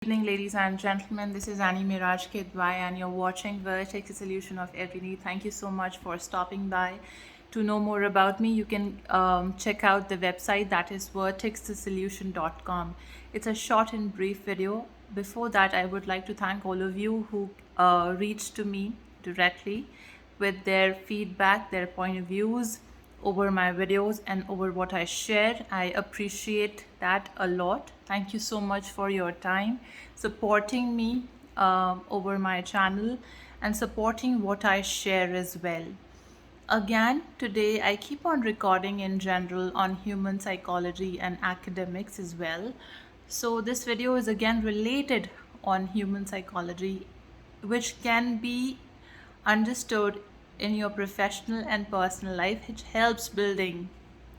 Good evening, ladies and gentlemen. This is Annie Miraj Kidwai, and you're watching Vertex, a solution of every need. Thank you so much for stopping by. To know more about me, you can check out the website, that is vertexthesolution.com. It's a short and brief video. Before that, I would like to thank all of you who reached to me directly with their feedback, their point of views over my videos and over what I share. I appreciate that a lot. Thank you so much for your time supporting me over my channel and supporting what I share as well. Again, today I keep on recording in general on human psychology and academics as well. So this video is again related on human psychology, which can be understood in your professional and personal life. It helps building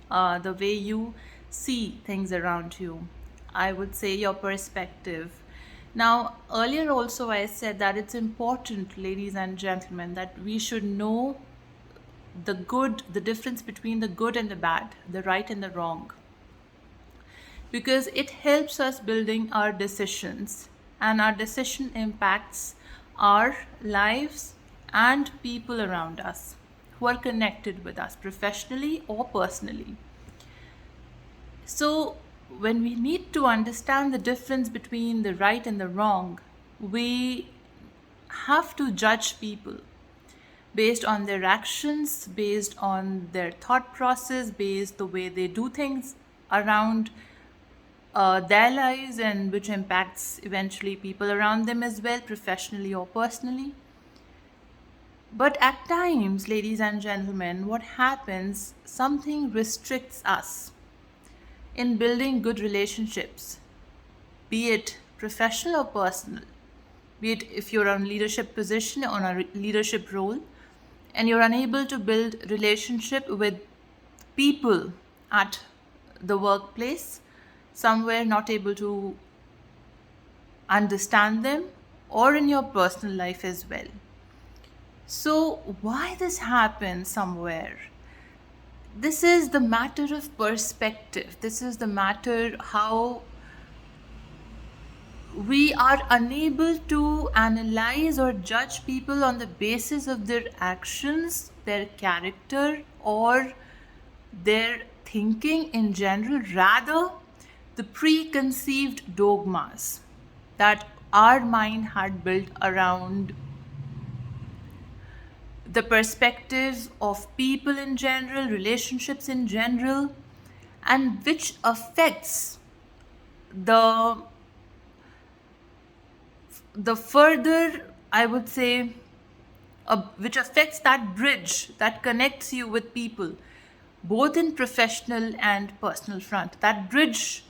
the way you see things around you. I would say your perspective. Now, earlier also I said that it's important, ladies and gentlemen, that we should know the difference between the good and the bad, the right and the wrong, because it helps us building our decisions, and our decision impacts our lives and people around us who are connected with us professionally or personally. So when we need to understand the difference between the right and the wrong, we have to judge people based on their actions, based on their thought process, based the way they do things around their lives, and which impacts eventually people around them as well, professionally or personally. But at times, ladies and gentlemen, what happens, something restricts us in building good relationships, be it professional or personal, be it if you're on leadership position, on a leadership role, and you're unable to build relationship with people at the workplace, somewhere not able to understand them, or in your personal life as well. So why this happens somewhere? This is the matter of perspective. This is the matter how we are unable to analyze or judge people on the basis of their actions, their character, or their thinking in general, rather the preconceived dogmas that our mind had built around the perspective of people in general, relationships in general, and which affects the further, I would say, which affects that bridge that connects you with people, both in professional and personal front. That bridge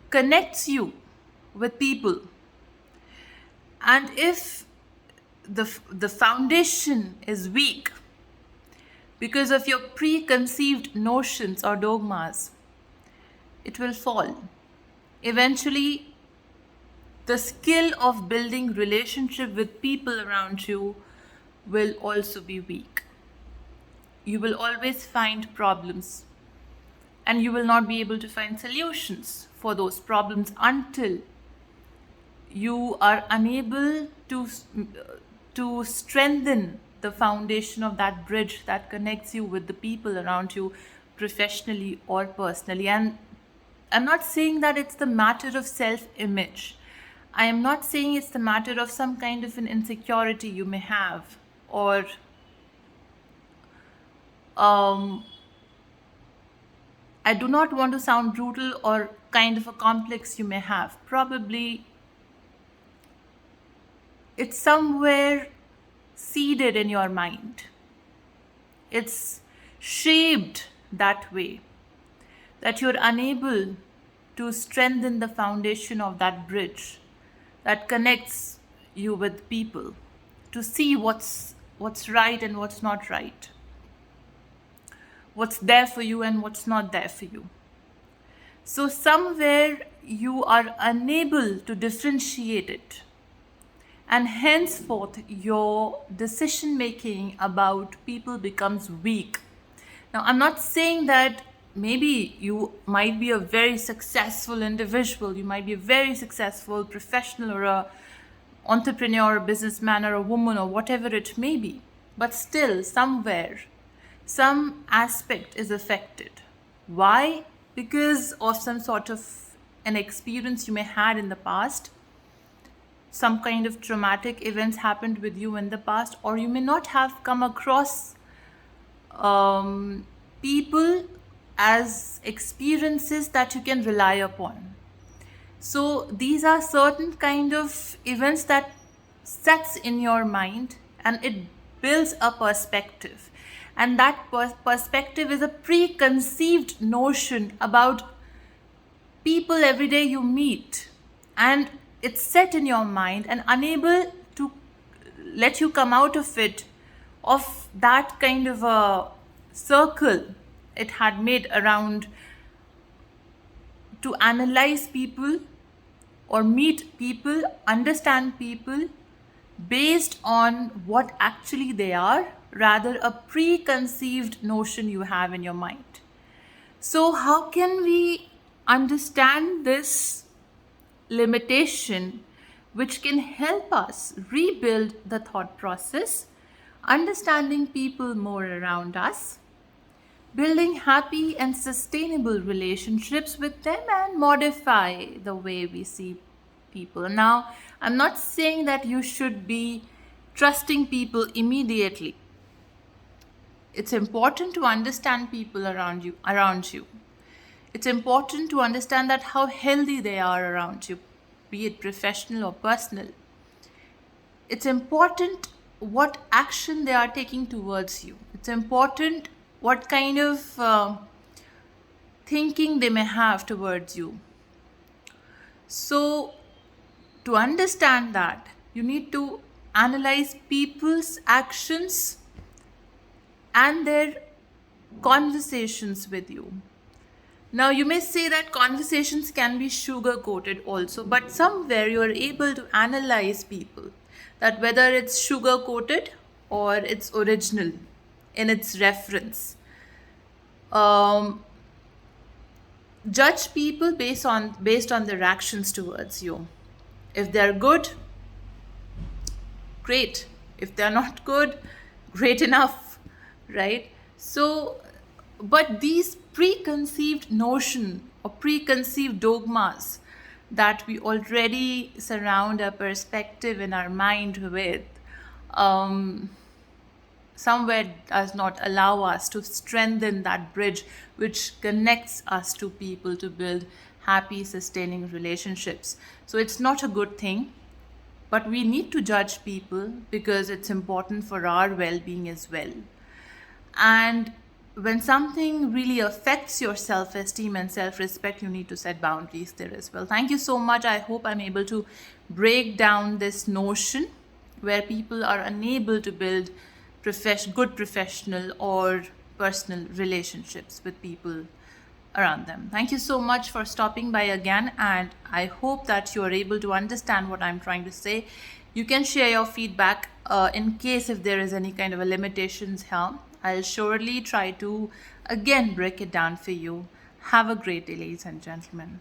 connects you with people. And if the foundation is weak because of your preconceived notions or dogmas, it will fall. Eventually, the skill of building relationship with people around you will also be weak. You will always find problems, and you will not be able to find solutions for those problems until you are unable to strengthen the foundation of that bridge that connects you with the people around you professionally or personally. And I'm not saying that it's the matter of self-image. I am not saying it's the matter of some kind of an insecurity you may have, or I do not want to sound brutal, or kind of a complex you may have. Probably it's somewhere seeded in your mind. It's shaped that way that you're unable to strengthen the foundation of that bridge that connects you with people, to see what's right and what's not right, what's there for you and what's not there for you. So somewhere you are unable to differentiate it, and henceforth your decision making about people becomes weak. Now, I'm not saying that maybe you might be a very successful individual, you might be a very successful professional or a entrepreneur, a businessman, or a woman, or whatever it may be, but still somewhere some aspect is affected. Why? Because of some sort of an experience you may had in the past, some kind of traumatic events happened with you in the past, or you may not have come across people as experiences that you can rely upon. So these are certain kind of events that sets in your mind, and it builds a perspective, and that perspective is a preconceived notion about people every day you meet, and it's set in your mind and unable to let you come out of it, of that kind of a circle it had made around, to analyze people or meet people, understand people based on what actually they are, rather a preconceived notion you have in your mind. So how can we understand this limitation, which can help us rebuild the thought process, understanding people more around us, building happy and sustainable relationships with them, and modify the way we see people? Now, I'm not saying that you should be trusting people immediately. It's important to understand people around you. It's important to understand that how healthy they are around you, be it professional or personal. It's important what action they are taking towards you. It's important what kind of thinking they may have towards you. So, to understand that, you need to analyze people's actions and their conversations with you. Now, you may say that conversations can be sugar coated also, but somewhere you are able to analyze people, that whether it's sugar coated or it's original in its reference. Judge people based on their actions towards you. If they're good, great. If they're not good, great enough, right? So, but these preconceived notion or preconceived dogmas that we already surround our perspective in our mind with, somewhere does not allow us to strengthen that bridge which connects us to people to build happy, sustaining relationships. So it's not a good thing, but we need to judge people because it's important for our well-being as well. And when something really affects your self-esteem and self-respect, you need to set boundaries there as well. Thank you so much. I hope I'm able to break down this notion where people are unable to build good professional or personal relationships with people around them. Thank you so much for stopping by again, and I hope that you are able to understand what I'm trying to say. You can share your feedback in case if there is any kind of a limitations here. I'll surely try to again break it down for you. Have a great day, ladies and gentlemen.